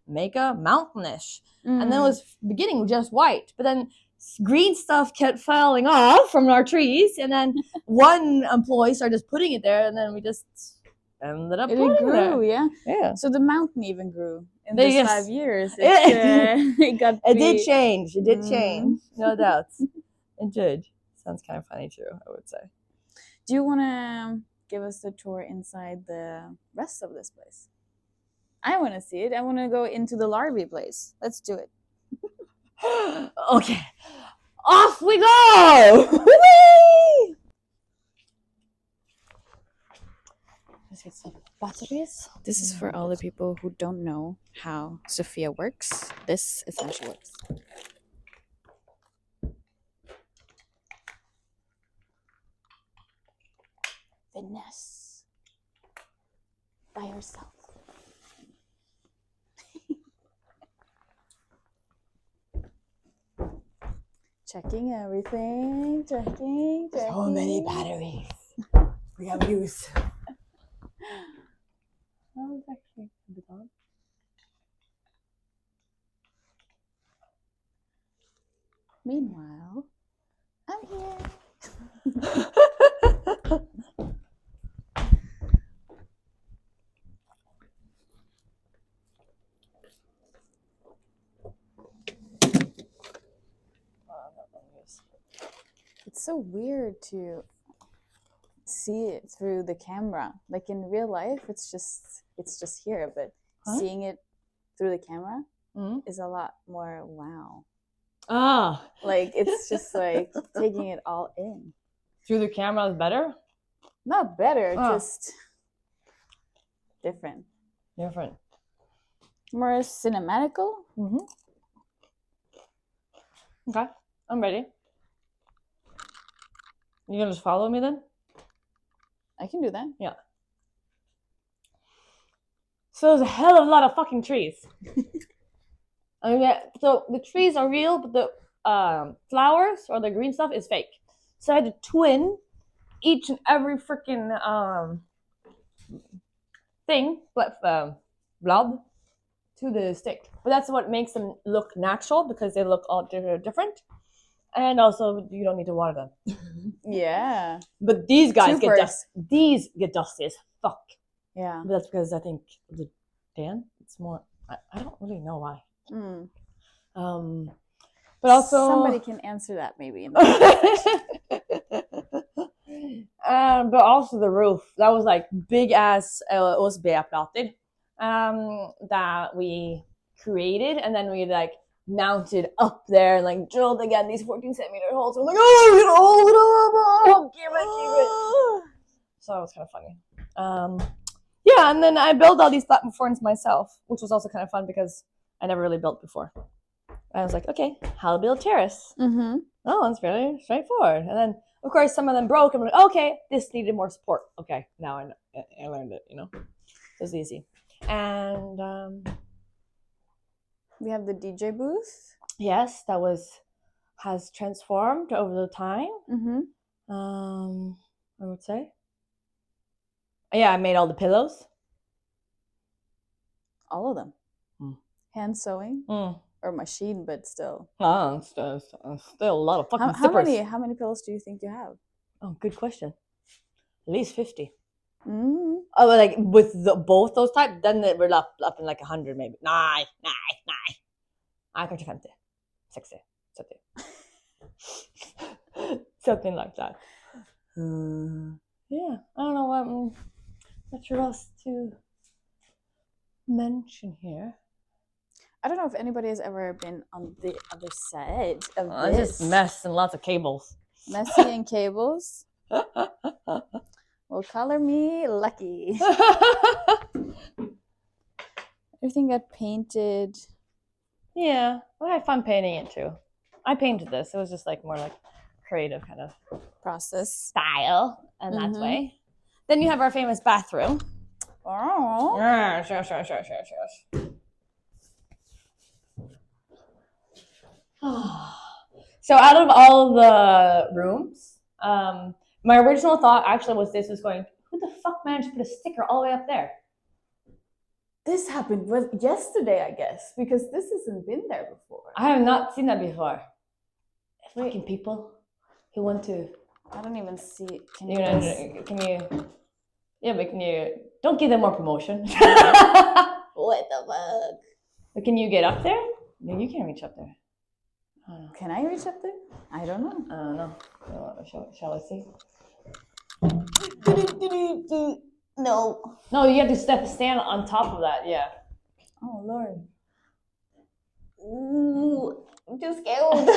[SPEAKER 2] make a mountainish. And then it was beginning just white, but then green stuff kept falling off from our trees, and then one employee started just putting it there, and then we just ended up putting it grew,
[SPEAKER 1] yeah. So the mountain even grew in these 5 years. It
[SPEAKER 2] did change. It did change, no doubt. It did. Sounds kind of funny too, I would say.
[SPEAKER 1] Do you want to give us a tour inside the rest of this place? I want to see it. I want to go into the larvae place. Let's do it.
[SPEAKER 2] Okay. Off we go! Whee! Let's get some batteries.
[SPEAKER 1] This is for all the people who don't know how Sofia works. This is how she works. Finesse by herself. Checking everything. Checking.
[SPEAKER 2] So many batteries. We have use. That was actually a bit odd.
[SPEAKER 1] Meanwhile, I'm here. It's so weird to see it through the camera. In real life, it's just here, but seeing it through the camera is a lot more wow. It's just taking it all in.
[SPEAKER 2] Through the camera is better?
[SPEAKER 1] Not better, just different.
[SPEAKER 2] Different.
[SPEAKER 1] More cinematical.
[SPEAKER 2] Okay, I'm ready. You gonna just follow me then?
[SPEAKER 1] I can do that.
[SPEAKER 2] Yeah. So there's a hell of a lot of fucking trees. So the trees are real, but the flowers or the green stuff is fake. So I had to twin each and every freaking thing, blob, to the stick. But that's what makes them look natural because they look all different. And also, you don't need to water them.
[SPEAKER 1] Yeah.
[SPEAKER 2] But these guys get dusty as fuck.
[SPEAKER 1] Yeah.
[SPEAKER 2] But that's because I think the Dan, it's more. I don't really know why. But also
[SPEAKER 1] somebody can answer that maybe.
[SPEAKER 2] But also the roof. That was big ass OSB-plater that we created, and then we mounted up there and drilled again these 14-centimeter holes. We're we're gonna hold it up. Keep it. So it was kind of funny. Yeah, and then I built all these platforms myself, which was also kind of fun because I never really built before. I was like, okay, how to build terrace.
[SPEAKER 1] Mm-hmm.
[SPEAKER 2] Oh, it's very straightforward. And then, of course, some of them broke. I'm like, okay, this needed more support. Okay, now I learned it, you know. It was easy. And
[SPEAKER 1] We have the DJ booth.
[SPEAKER 2] yes, that has transformed over the time.
[SPEAKER 1] Mm-hmm.
[SPEAKER 2] I would say. Yeah, I made all the pillows.
[SPEAKER 1] All of them.
[SPEAKER 2] Mm.
[SPEAKER 1] Hand sewing or machine, but still.
[SPEAKER 2] Oh, still a lot of fucking zippers.
[SPEAKER 1] How many pillows do you think you have?
[SPEAKER 2] Oh, good question. At least 50.
[SPEAKER 1] Mm.
[SPEAKER 2] Oh, but like with both those types, then we're up in like 100 maybe. Nej. Kanske 50. 60. 70. Something like that. Yeah, I don't know what else to mention here.
[SPEAKER 1] I don't know if anybody has ever been on the other side of
[SPEAKER 2] It's
[SPEAKER 1] this.
[SPEAKER 2] just mess and lots of cables.
[SPEAKER 1] Messy and cables. Well, color me lucky. Everything got painted.
[SPEAKER 2] Yeah, well, I had fun painting it too. I painted this. It was just like more like creative kind of
[SPEAKER 1] Process.
[SPEAKER 2] style and that way. Then you have our famous bathroom.
[SPEAKER 1] Oh.
[SPEAKER 2] Yes. So out of all the rooms, my original thought actually was this was going, who the fuck managed to put a sticker all the way up there?
[SPEAKER 1] This happened yesterday, I guess, because this hasn't been there before.
[SPEAKER 2] I have not seen that before. Fucking people who want to.
[SPEAKER 1] I don't even see it.
[SPEAKER 2] Can you? Yeah, but can you? Don't give them more promotion.
[SPEAKER 1] What the fuck?
[SPEAKER 2] But can you get up there? No, you can't reach up there.
[SPEAKER 1] Can I reach up there? I don't know.
[SPEAKER 2] I don't know. Shall I see?
[SPEAKER 1] No.
[SPEAKER 2] No, you have to stand on top of that. Yeah.
[SPEAKER 1] Oh Lord. Ooh, I'm too scared.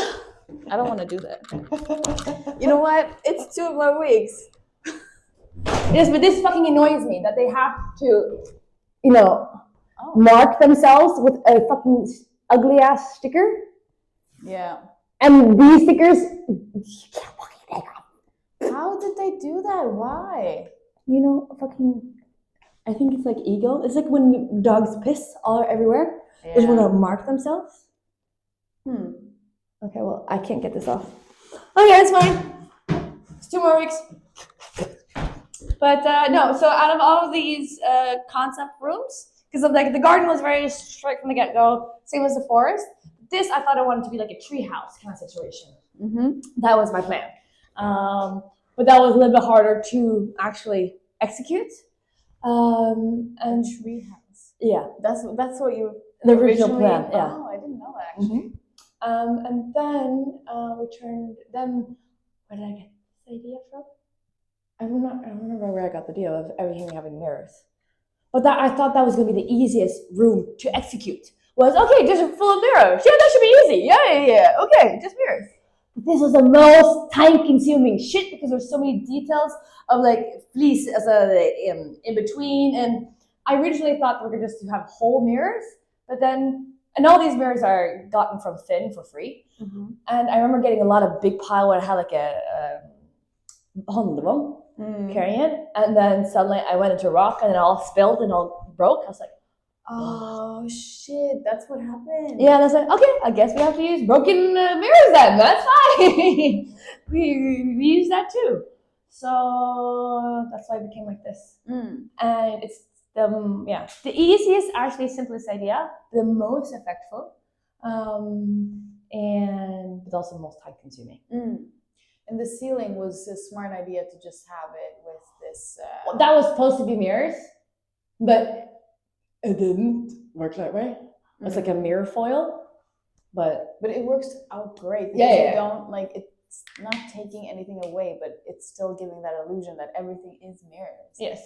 [SPEAKER 1] I don't want to do that. You know what? It's 2 more weeks.
[SPEAKER 2] Yes, but this fucking annoys me that they have to, mark themselves with a fucking ugly ass sticker.
[SPEAKER 1] Yeah.
[SPEAKER 2] And these stickers, you can't fucking take off.
[SPEAKER 1] How did they do that? Why?
[SPEAKER 2] I think it's like ego. It's like when dogs piss all everywhere.
[SPEAKER 1] Yeah.
[SPEAKER 2] They just want to mark themselves.
[SPEAKER 1] Okay,
[SPEAKER 2] well, I can't get this off. Okay, it's fine. It's 2 more weeks. But no, so out of all of these concept rooms, because like the garden was very straight from the get-go, same as the forest. This I thought I wanted to be like a tree house kind of situation. That was my plan. But that was a little bit harder to actually execute. And
[SPEAKER 1] tree house.
[SPEAKER 2] Yeah,
[SPEAKER 1] that's what you
[SPEAKER 2] the original plan. Yeah.
[SPEAKER 1] Oh, I didn't know that actually.
[SPEAKER 2] And then where did I get this idea from? I don't remember where I got the idea of everything having mirrors. But I thought that was going to be the easiest room to execute. Was okay, just full of mirrors. Yeah, that should be easy. Yeah. Okay, just mirrors. But this was the most time-consuming shit because there's so many details of like fleece as in between. And I originally thought we were just to have whole mirrors, but then. And all these mirrors are gotten from Finn for free. And I remember getting a lot of big pile where I had like a handlevogn carrying it. And then suddenly I went into rock and it all spilled and all broke. I was like,
[SPEAKER 1] oh shit, that's what happened.
[SPEAKER 2] Yeah, and I was like, okay, I guess we have to use broken mirrors then. That's fine. we use that too. So that's why it became like this. And it's the easiest, actually simplest idea, the most effectful, and but also the most time consuming.
[SPEAKER 1] And the ceiling was a smart idea to just have it with this.
[SPEAKER 2] Well, that was supposed to be mirrors, but it didn't work that way. It's like a mirror foil, but
[SPEAKER 1] it works out great.
[SPEAKER 2] Yeah.
[SPEAKER 1] You don't like it's not taking anything away, but it's still giving that illusion that everything is mirrors.
[SPEAKER 2] Yes.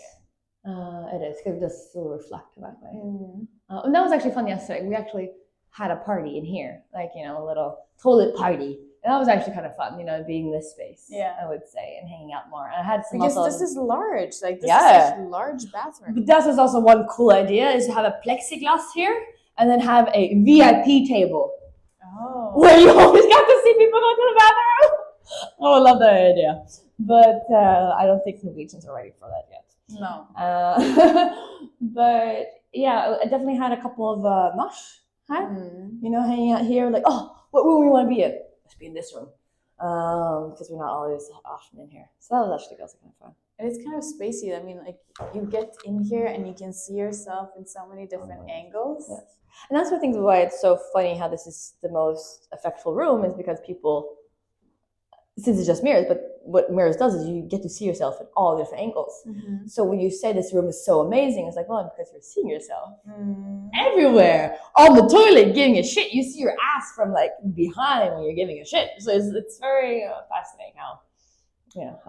[SPEAKER 2] It is because it does still reflect that way. And that was actually fun yesterday. We actually had a party in here, like a little toilet party, and that was actually kind of fun. Being in this space, I would say, and hanging out more. And I had some
[SPEAKER 1] because this is large, like this is such a large bathroom.
[SPEAKER 2] But that is also one cool idea is to have a plexiglass here, and then have a VIP table
[SPEAKER 1] Oh.
[SPEAKER 2] where you always got to see people go to the bathroom. Oh, I love that idea. But I don't think Norwegians are ready for that yet.
[SPEAKER 1] No.
[SPEAKER 2] But yeah, I definitely had a couple of mosh. Huh? You know, hanging out here, like, oh, what room we want to be in? Let's be in this room. Because we're not always often in here. So that was actually also kind of fun.
[SPEAKER 1] And it's kind of spacey. I mean, like, you get in here and you can see yourself in so many different angles.
[SPEAKER 2] Yes. And that's one of the things why it's so funny how this is the most effectful room is because people, since it's just mirrors, but what mirrors does is you get to see yourself in all different angles. So when you say this room is so amazing, it's like, well, because you're seeing yourself everywhere. On the toilet, giving a shit, you see your ass from like behind when you're giving a shit. So it's very fascinating how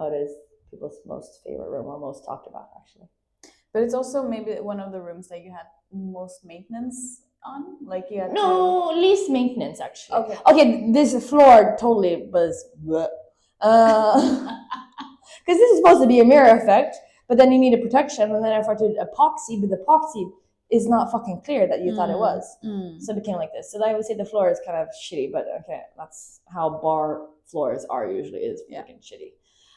[SPEAKER 2] it is people's most favorite room or most talked about, actually.
[SPEAKER 1] But it's also maybe one of the rooms that you had most maintenance on, like you had
[SPEAKER 2] least maintenance, actually. Okay, this floor totally was because this is supposed to be a mirror effect, but then you need a protection, and then I started epoxy, but the epoxy is not fucking clear that you thought it was. So it became like this. So I would say the floor is kind of shitty, but okay, that's how bar floors are usually, is fucking shitty.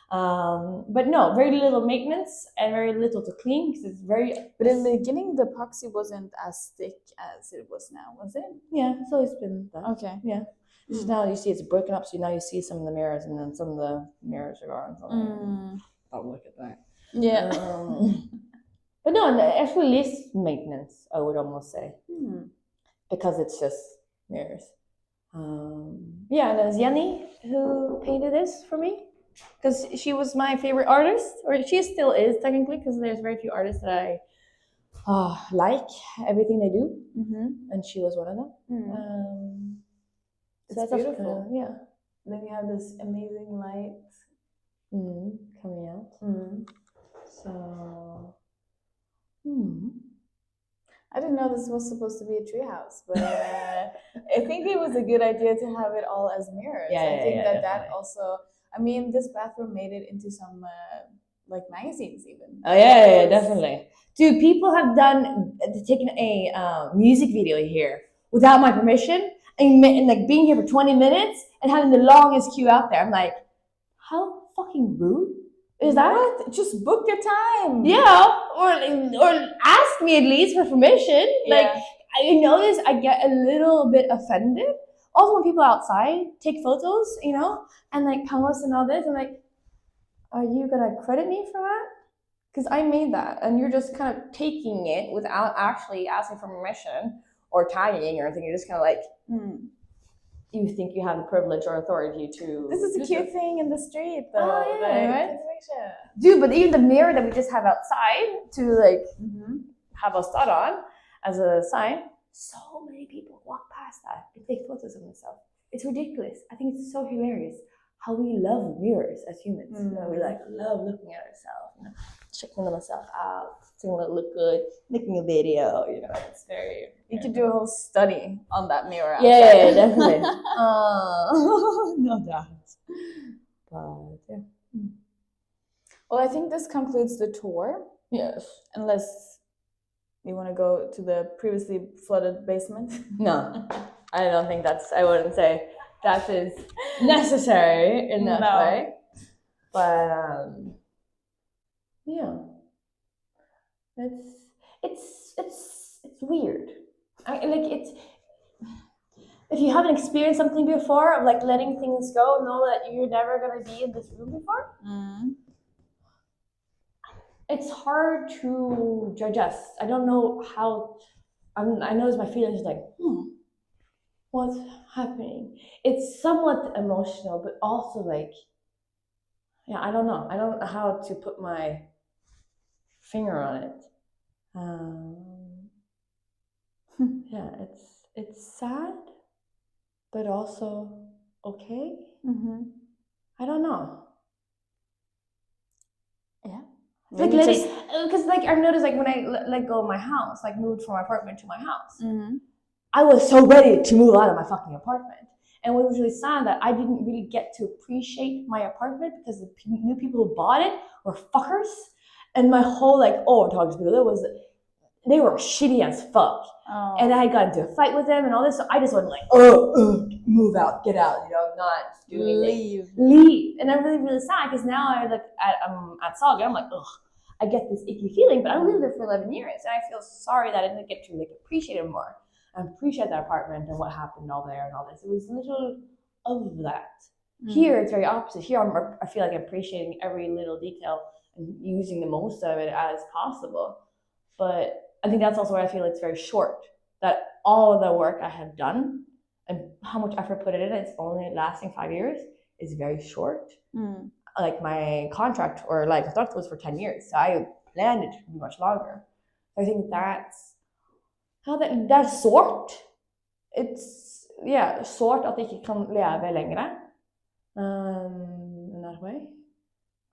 [SPEAKER 2] But no, very little maintenance and very little to clean because it's very.
[SPEAKER 1] But in the beginning, the epoxy wasn't as thick as it was now, was it?
[SPEAKER 2] Yeah, it's always been that.
[SPEAKER 1] Okay.
[SPEAKER 2] Yeah. Just now you see it's broken up, so now you see some of the mirrors, and then some of the mirrors are gone. Oh, look at that.
[SPEAKER 1] Yeah.
[SPEAKER 2] But no, actually least maintenance, I would almost say, because it's just mirrors. Yeah, and there's Jenny who painted this for me. Because she was my favorite artist, or she still is technically, because there's very few artists that I like everything they do, and she was one of them.
[SPEAKER 1] It's so beautiful.
[SPEAKER 2] Yeah.
[SPEAKER 1] Then you have this amazing light
[SPEAKER 2] coming out. So.
[SPEAKER 1] I didn't know this was supposed to be a treehouse, but I think it was a good idea to have it all as mirrors. I think that also. I mean, this bathroom made it into some like magazines even.
[SPEAKER 2] Oh yeah, definitely. Dude, people have taken a music video here without my permission and like being here for 20 minutes and having the longest queue out there. I'm like, how fucking rude is that?
[SPEAKER 1] What? Just book your time.
[SPEAKER 2] Yeah, or ask me at least for permission. Like, I notice I get a little bit offended. Also, when people outside take photos, and like post and all this, I'm like, are you gonna credit me for that? Because I made that, and you're just kind of taking it without actually asking for permission or tagging or anything. You're just kind of like, you think you have the privilege or authority to.
[SPEAKER 1] This is a cute thing in the street, though.
[SPEAKER 2] Oh yeah, right?
[SPEAKER 1] Dude,
[SPEAKER 2] but even the mirror that we just have outside to like have Ostara on as a sign. So many people walk past that and take photos of themselves. It's ridiculous. I think it's so hilarious how we love mirrors as humans. We like love looking at ourselves, checking ourselves out, seeing it look good, making a video. It's very.
[SPEAKER 1] You could do a whole study on that mirror. Outside.
[SPEAKER 2] Yeah, definitely. No doubt. But yeah.
[SPEAKER 1] Well, I think this concludes the tour.
[SPEAKER 2] Yes.
[SPEAKER 1] Unless you want to go to the previously flooded basement?
[SPEAKER 2] No, I don't think I wouldn't say that is necessary in that way. But yeah, it's weird. If you haven't experienced something before of like letting things go, know that you're never gonna be in this room before. It's hard to digest. I don't know how. I notice my feelings like, what's happening? It's somewhat emotional, but also like, I don't know. I don't know how to put my finger on it. Yeah, it's sad, but also okay. I don't know. Yeah. Like because like I've noticed like when I let go of my house, like moved from my apartment to my house, I was so ready to move out of my fucking apartment. And what was really sad that I didn't really get to appreciate my apartment because the new people who bought it were fuckers. And my whole like, talking to people, they were shitty as fuck.
[SPEAKER 1] Oh.
[SPEAKER 2] And I had got into a fight with them and all this, so I just went like, move out, get out, you know, not do anything. Leave. And I'm really, really sad because now I'm at Saga, I'm like, ugh, I get this icky feeling, but I lived there for 11 years and I feel sorry that I didn't get to like appreciate it more. And appreciate that apartment and what happened all there and all this. It was little of that. Here, it's very opposite. Here, I feel like appreciating every little detail and using the most of it as possible. But I think that's also where I feel it's very short. That all of the work I have done and how much effort put in it, it's only lasting 5 years, is very short. Like my contract or like contract was for 10 years. So I planned it to be much longer. I think that's how that's sort. It's sort at jeg ikke kan leve lenger in that way.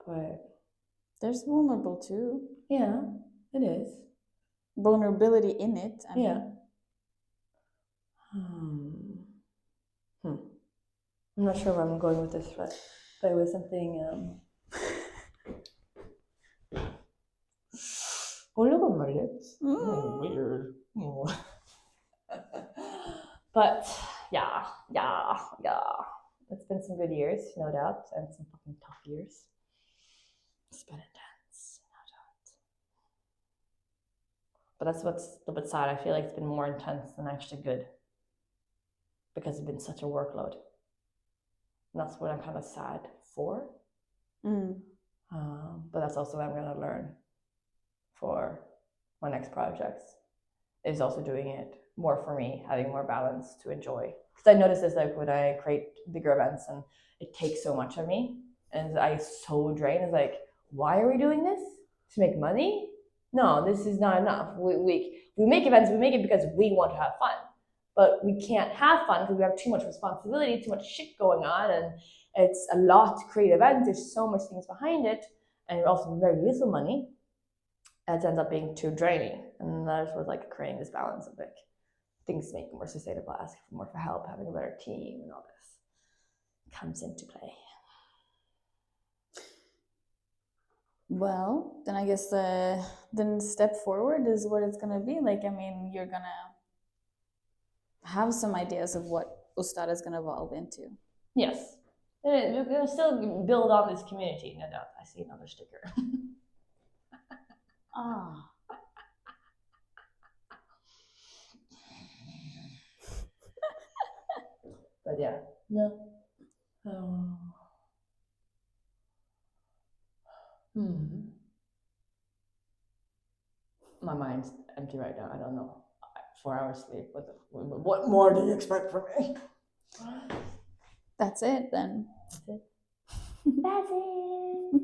[SPEAKER 2] But
[SPEAKER 1] there's vulnerable too.
[SPEAKER 2] Yeah, it is.
[SPEAKER 1] Vulnerability in it. I mean.
[SPEAKER 2] I'm not sure where I'm going with this, but it was something. Oh, look at my lips. Weird. But yeah. It's been some good years, no doubt, and some fucking tough years. It's been intense, no doubt. But that's what's a bit sad. I feel like it's been more intense than actually good because it's been such a workload. And that's what I'm kind of sad for. But that's also what I'm going to learn for my next projects. Is also doing it more for me, having more balance to enjoy. Because I notice this like when I create bigger events and it takes so much of me and I so drained. It's like, why are we doing this? To make money? No, this is not enough. We make events, we make it because we want to have fun. But we can't have fun because we have too much responsibility, too much shit going on, and it's a lot to create events. There's so much things behind it, and also very little money. It ends up being too draining. And that was like creating this balance of like things to make it more sustainable, asking for more for help, having a better team, and all this comes into play.
[SPEAKER 1] Well, then I guess the step forward is what it's gonna be. Like, I mean, you're gonna have some ideas of what Ostara is gonna evolve into.
[SPEAKER 2] Yes. We're gonna still build on this community, no doubt. I see another sticker. But yeah, no. My mind's empty right now. I don't know. 4 hours sleep. What more do you expect from me?
[SPEAKER 1] That's it then.
[SPEAKER 2] That's it.